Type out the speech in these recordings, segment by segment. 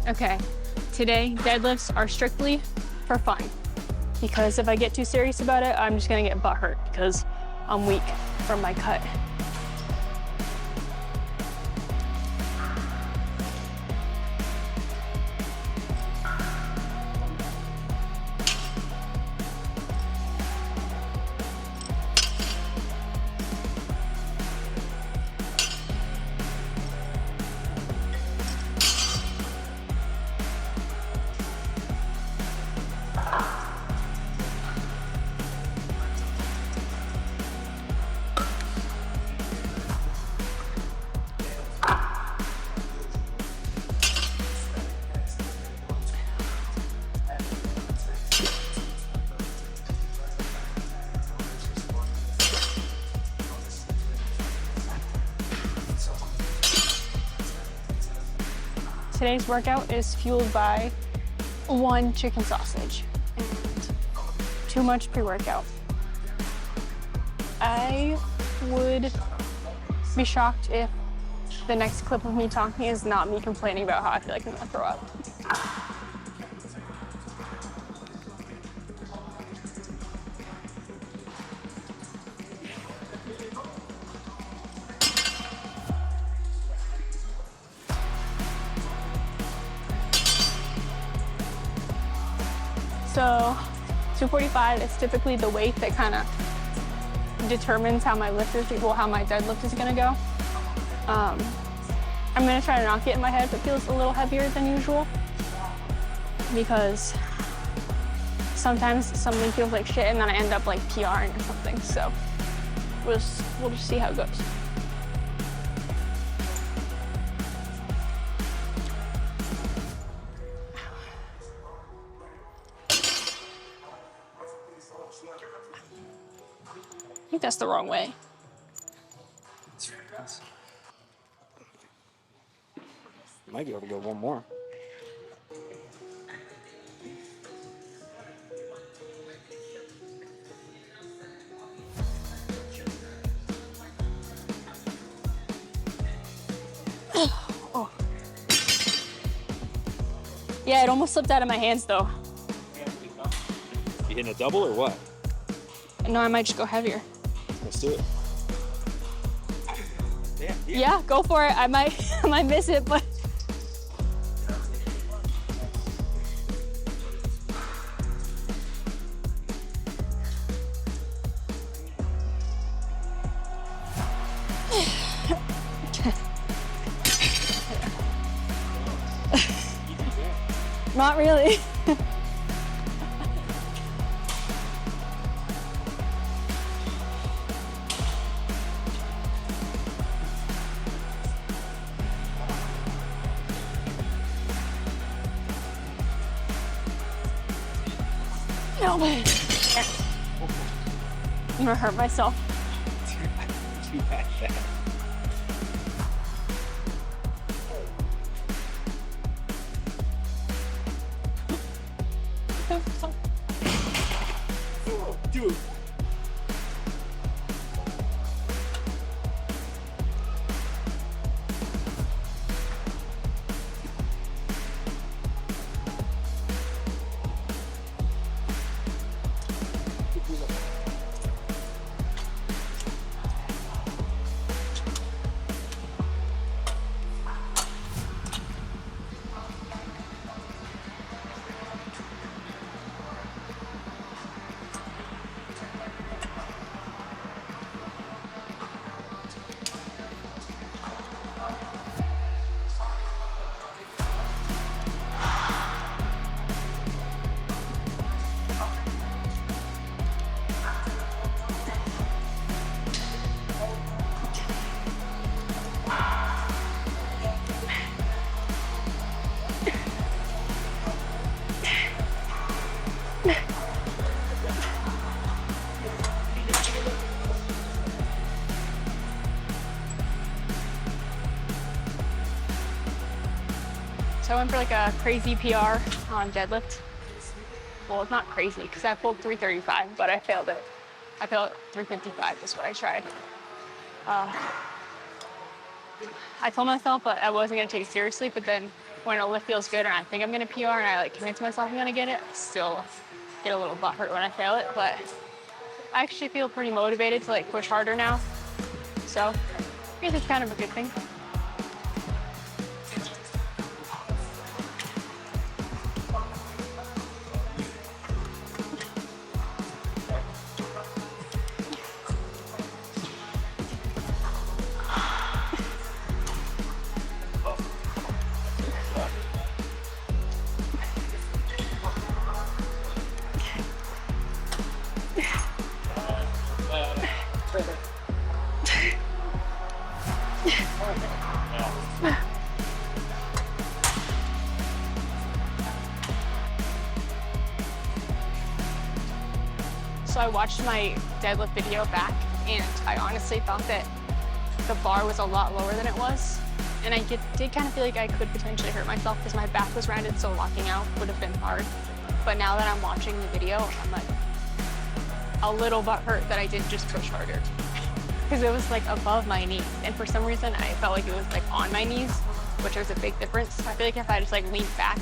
Okay, today deadlifts are strictly for fun. Because if I get too serious about it, I'm just gonna get butt hurt because I'm weak from my cut. Today's workout is fueled by 1 chicken sausage and too much pre-workout. I would be shocked if the next clip of me talking is not me complaining about how I feel like I'm gonna throw up. So 245 is typically the weight that kind of determines how my lift is, well, how my deadlift is gonna go. I'm gonna try to not get in my head if it feels a little heavier than usual, because sometimes something feels like shit and then I end up like PRing or something. So we'll just see how it goes. I think that's the wrong way. Might be able to go one more. Oh. Yeah, it almost slipped out of my hands though. You hitting a double or what? No, I might just go heavier. Let's do it. Yeah, go for it. I might miss it, but. Not really. No way. I'm gonna hurt myself. Dude. So I went for like a crazy PR on deadlift. Well, it's not crazy because I pulled 335, but I failed it. I failed 355 is what I tried. I told myself that I wasn't gonna take it seriously, but then when a lift feels good and I think I'm gonna PR and I like convince myself I'm gonna get it, I still get a little butthurt when I fail it. But I actually feel pretty motivated to like push harder now. So I guess it's kind of a good thing. So I watched my deadlift video back and I honestly thought that the bar was a lot lower than it was. And I did kind of feel like I could potentially hurt myself because my back was rounded, so locking out would have been hard. But now that I'm watching the video, I'm like a little butthurt that I didn't just push harder. Because it was like above my knees. And for some reason, I felt like it was like on my knees, which was a big difference. I feel like if I just like leaned back,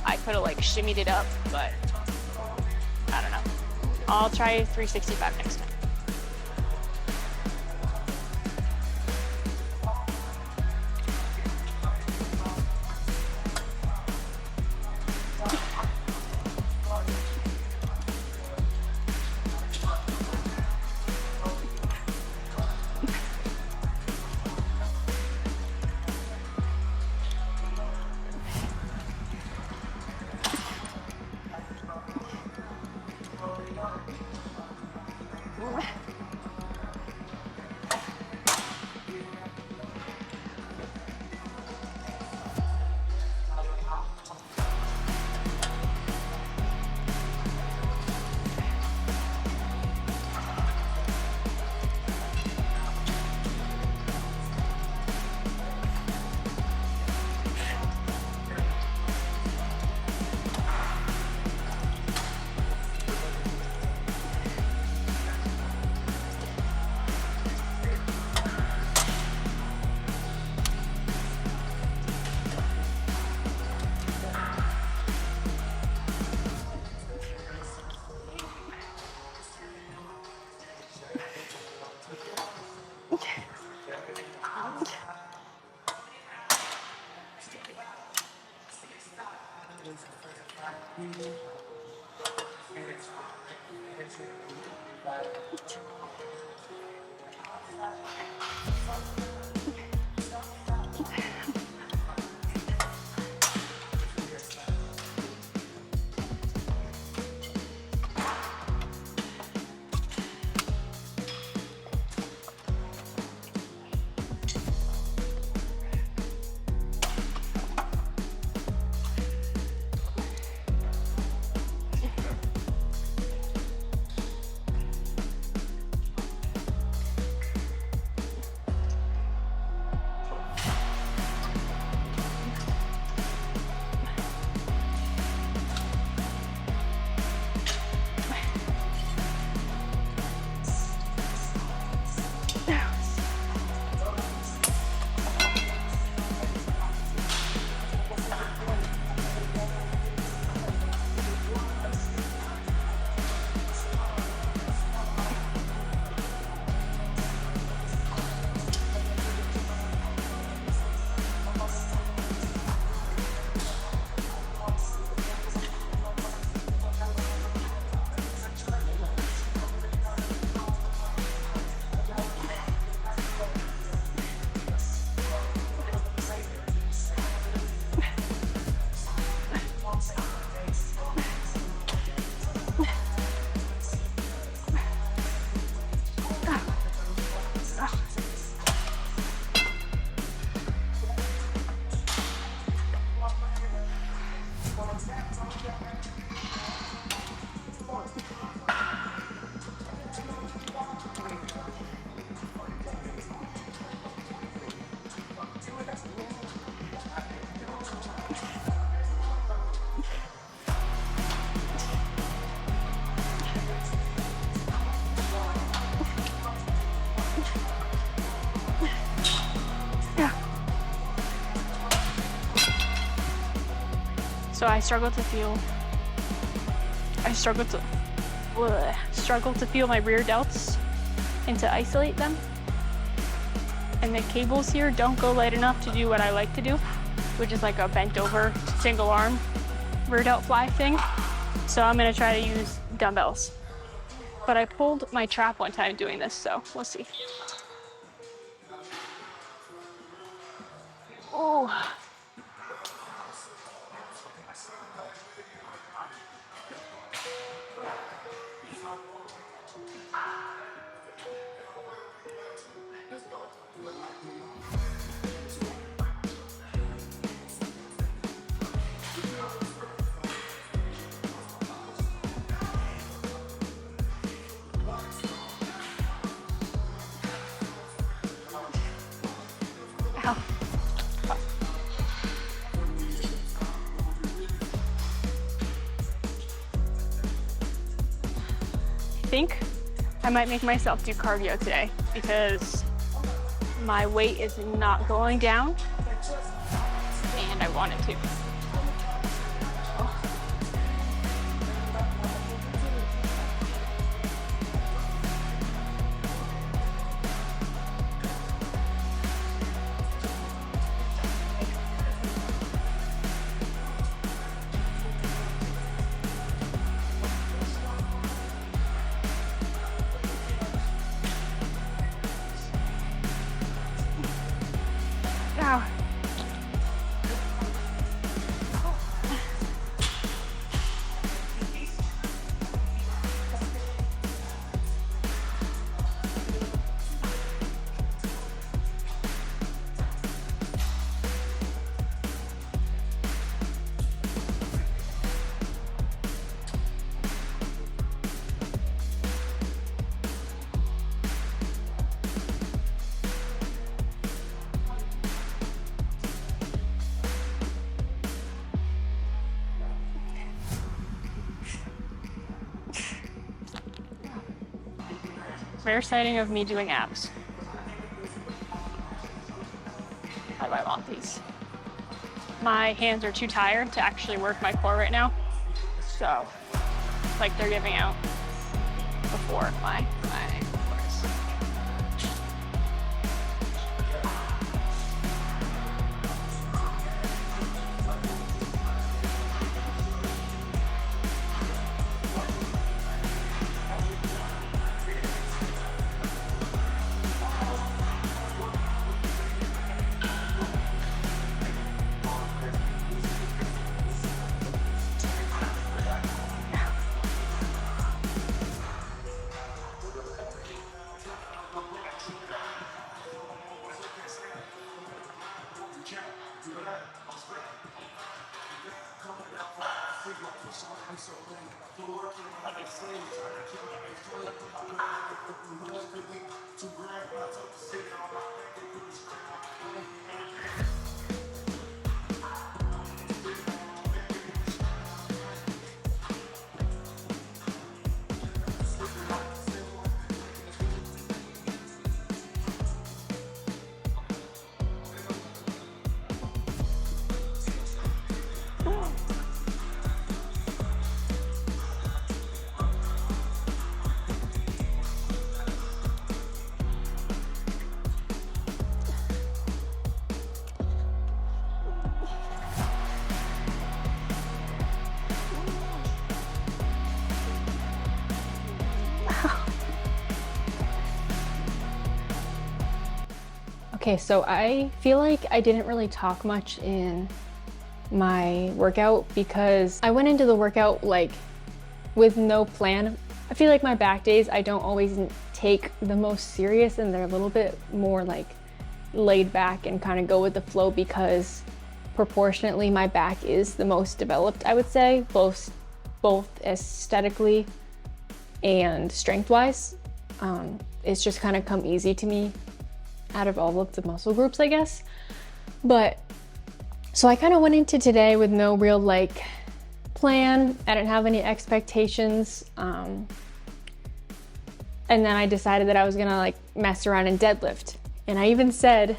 I could have like shimmied it up, but I don't know. I'll try 365 next time. So I struggle to feel my rear delts and to isolate them. And the cables here don't go light enough to do what I like to do, which is like a bent over single arm rear delt fly thing. So I'm gonna try to use dumbbells. But I pulled my trap one time doing this, so we'll see. Oh. Ow. I think I might make myself do cardio today because my weight is not going down and I want it to. Ow. Rare sighting of me doing abs. How do I want these? My hands are too tired to actually work my core right now. So, like they're giving out before my cores. Okay, so I feel like I didn't really talk much in my workout because I went into the workout like with no plan. I feel like my back days I don't always take the most serious and they're a little bit more like laid back and kind of go with the flow because proportionately my back is the most developed, I would say, both aesthetically and strength-wise. It's just kind of come easy to me out of all of the muscle groups, I guess. But so I kind of went into today with no real like plan. I didn't have any expectations. And then I decided that I was gonna like mess around and deadlift. And I even said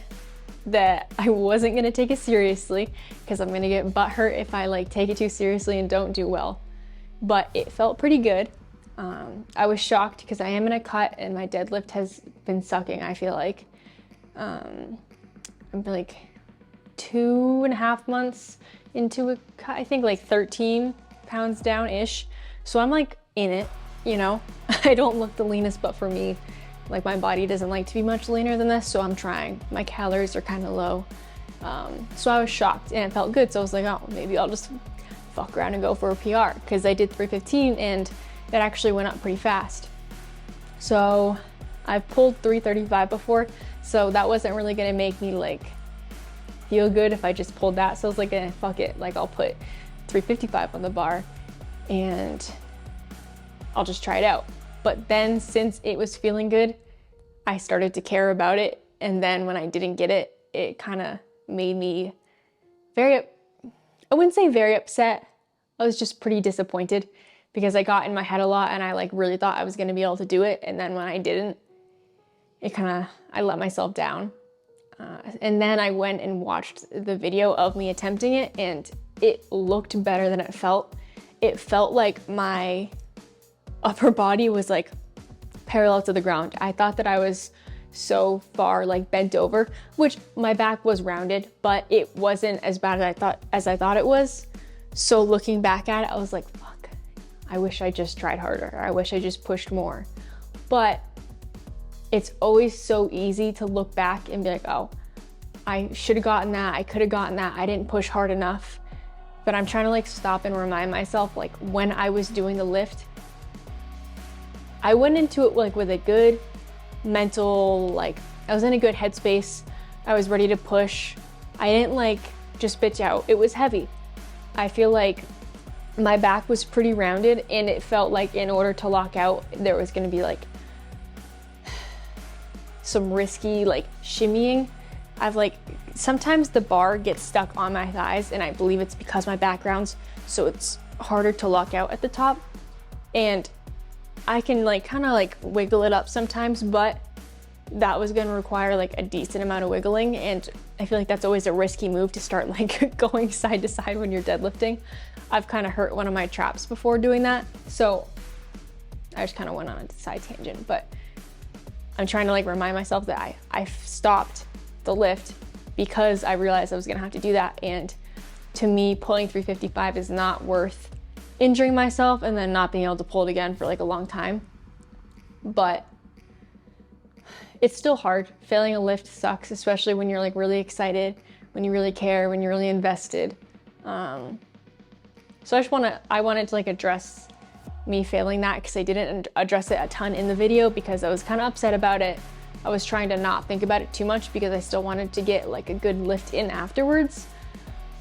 that I wasn't gonna take it seriously because I'm gonna get butthurt if I like take it too seriously and don't do well. But it felt pretty good. I was shocked because I am in a cut and my deadlift has been sucking, I feel like. I'm like 2.5 months into a cut, I think like 13 pounds down-ish. So I'm like in it, you know? I don't look the leanest, but for me, like my body doesn't like to be much leaner than this, so I'm trying. My calories are kind of low. So I was shocked and it felt good. So I was like, oh, maybe I'll just fuck around and go for a PR because I did 315 and it actually went up pretty fast. So I've pulled 335 before, so that wasn't really gonna make me like feel good if I just pulled that. So I was like, fuck it, like I'll put 355 on the bar and I'll just try it out. But then since it was feeling good, I started to care about it. And then when I didn't get it, it kind of made me I wouldn't say very upset. I was just pretty disappointed because I got in my head a lot and I like really thought I was gonna be able to do it. And then when I didn't, I let myself down. And then I went and watched the video of me attempting it and it looked better than it felt. It felt like my upper body was like parallel to the ground. I thought that I was so far like bent over, which my back was rounded, but it wasn't as bad as I thought it was. So looking back at it, I was like, fuck, I wish I just tried harder. I wish I just pushed more. But it's always so easy to look back and be like, oh, I should have gotten that. I could have gotten that. I didn't push hard enough. But I'm trying to like stop and remind myself, like when I was doing the lift, I went into it like with a good mental, like I was in a good headspace. I was ready to push. I didn't like just bitch out. It was heavy. I feel like my back was pretty rounded and it felt like in order to lock out, there was gonna be like some risky like shimmying. Sometimes the bar gets stuck on my thighs and I believe it's because my back rounds, so it's harder to lock out at the top. And I can like kind of like wiggle it up sometimes, but that was gonna require like a decent amount of wiggling. And I feel like that's always a risky move to start like going side to side when you're deadlifting. I've kind of hurt one of my traps before doing that. So I just kind of went on a side tangent, but I'm trying to like remind myself that I stopped the lift because I realized I was gonna have to do that. And to me, pulling 355 is not worth injuring myself and then not being able to pull it again for like a long time. But it's still hard. Failing a lift sucks, especially when you're like really excited, when you really care, when you're really invested. So I wanted to like address me failing that because I didn't address it a ton in the video because I was kind of upset about it. I was trying to not think about it too much because I still wanted to get like a good lift in afterwards.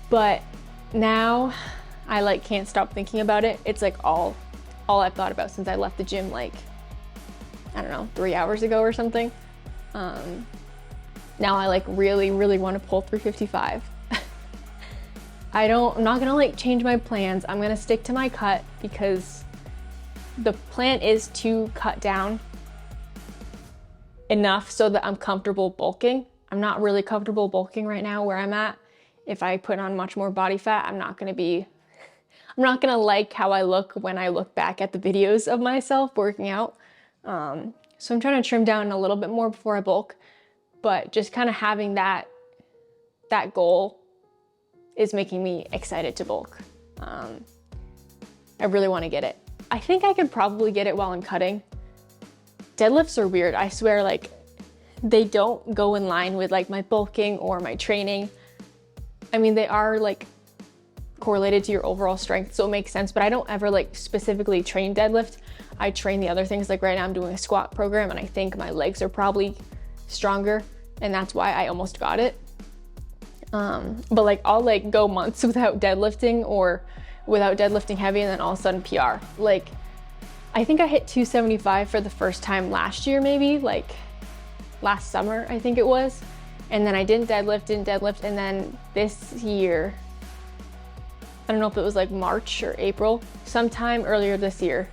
But now I like can't stop thinking about it. It's like all I've thought about since I left the gym like, I don't know, 3 hours ago or something. Now I like really, really want to pull 355. I'm not gonna like change my plans. I'm gonna stick to my cut because the plan is to cut down enough so that I'm comfortable bulking. I'm not really comfortable bulking right now where I'm at. If I put on much more body fat, I'm not gonna like how I look when I look back at the videos of myself working out. So I'm trying to trim down a little bit more before I bulk, but just kind of having that goal is making me excited to bulk. I really want to get it. I think I could probably get it while I'm cutting. Deadlifts are weird. I swear, like they don't go in line with like my bulking or my training. I mean, they are like correlated to your overall strength, so it makes sense, but I don't ever like specifically train deadlift. I train the other things. Like right now I'm doing a squat program and I think my legs are probably stronger and that's why I almost got it. But like I'll like go months without deadlifting or without deadlifting heavy and then all of a sudden PR. Like I think I hit 275 for the first time last year, maybe like last summer, I think it was. And then I didn't deadlift. And then this year, I don't know if it was like March or April, sometime earlier this year.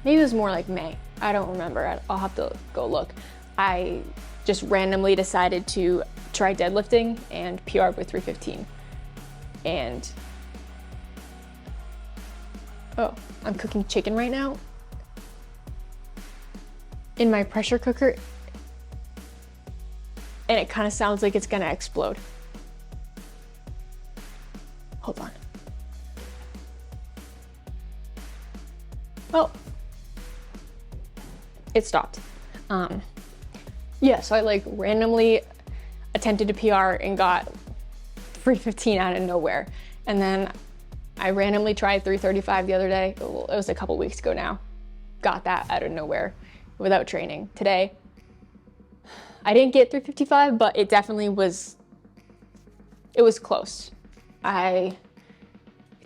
Maybe it was more like May. I don't remember. I'll have to go look. I just randomly decided to tried deadlifting and PR'd with 315. And, oh, I'm cooking chicken right now in my pressure cooker, and it kind of sounds like it's gonna explode. Hold on. Oh, it stopped. Yeah, so I like randomly attempted to PR and got 315 out of nowhere. And then I randomly tried 335 the other day. It was a couple weeks ago now. Got that out of nowhere without training. Today, I didn't get 355, but it definitely was, it was close. I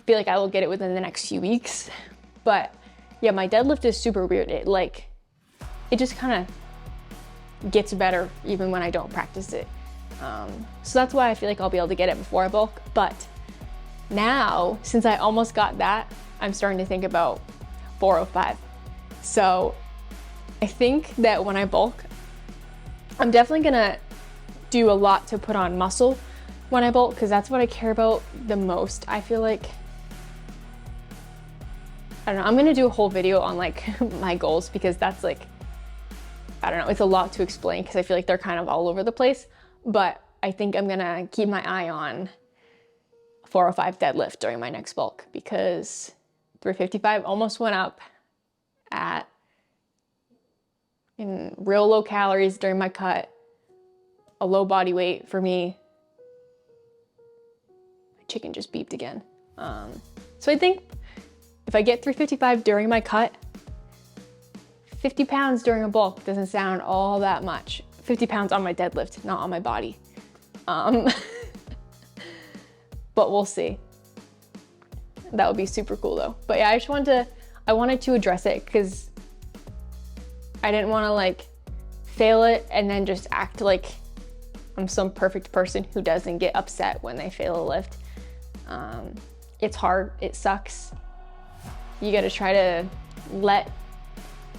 feel like I will get it within the next few weeks. But yeah, my deadlift is super weird. It just kind of gets better even when I don't practice it. So that's why I feel like I'll be able to get it before I bulk. But now, since I almost got that, I'm starting to think about 405. So I think that when I bulk, I'm definitely gonna do a lot to put on muscle when I bulk, because that's what I care about the most. I feel like, I don't know, I'm gonna do a whole video on like my goals, because that's like, I don't know, it's a lot to explain because I feel like they're kind of all over the place. But I think I'm gonna keep my eye on 405 deadlift during my next bulk, because 355 almost went up in real low calories during my cut, a low body weight for me. My chicken just beeped again. So I think if I get 355 during my cut, 50 pounds during a bulk doesn't sound all that much. 50 pounds on my deadlift, not on my body. But we'll see. That would be super cool though. But yeah, I wanted to address it because I didn't want to like fail it and then just act like I'm some perfect person who doesn't get upset when they fail a lift. It's hard, it sucks. You gotta try to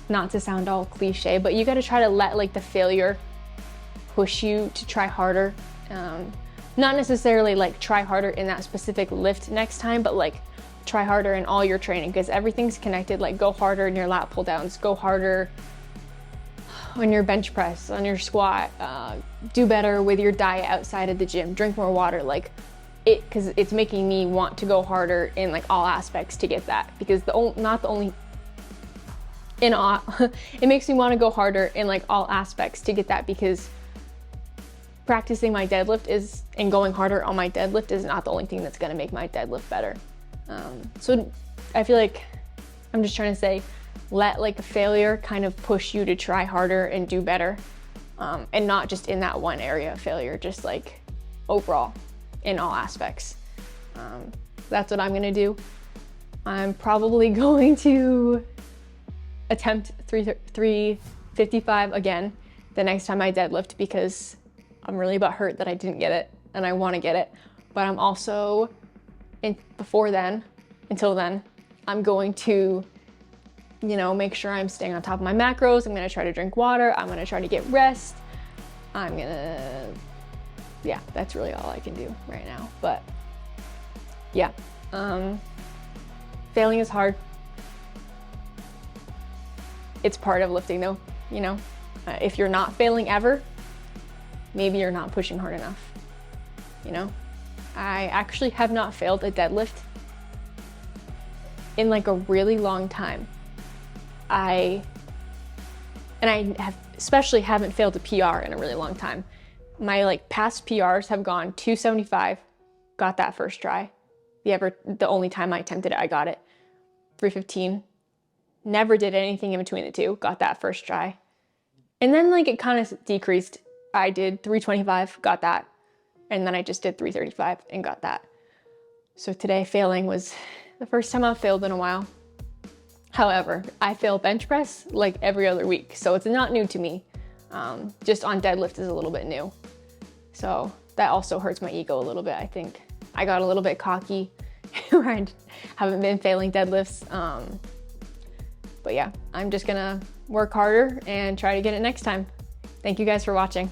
not to sound all cliche, but you gotta try to let like the failure push you to try harder. Not necessarily like try harder in that specific lift next time, but like try harder in all your training, because everything's connected. Like go harder in your lat pull downs, go harder on your bench press, on your squat, do better with your diet outside of the gym, drink more water, because it's making me want to go harder in like all aspects to get that, because it makes me want to go harder in like all aspects to get that, because practicing my deadlift and going harder on my deadlift is not the only thing that's going to make my deadlift better. So I feel like I'm just trying to say, let like a failure kind of push you to try harder and do better, and not just in that one area of failure, just like overall in all aspects. That's what I'm going to do. I'm probably going to attempt 355 again the next time I deadlift, because I'm really butthurt that I didn't get it and I want to get it. But I'm also, until then, I'm going to, make sure I'm staying on top of my macros. I'm going to try to drink water. I'm going to try to get rest. Yeah, that's really all I can do right now. But yeah, failing is hard. It's part of lifting though, if you're not failing ever, maybe you're not pushing hard enough, I actually have not failed a deadlift in like a really long time. I especially haven't failed a PR in a really long time. My like past PRs have gone 275, got that first try. The only time I attempted it, I got it. 315, never did anything in between the two, got that first try. And then like it kind of decreased. I did 325, got that. And then I just did 335 and got that. So today failing was the first time I've failed in a while. However, I fail bench press like every other week, so it's not new to me. Just on deadlift is a little bit new. So that also hurts my ego a little bit, I think. I got a little bit cocky where I haven't been failing deadlifts. But yeah, I'm just gonna work harder and try to get it next time. Thank you guys for watching.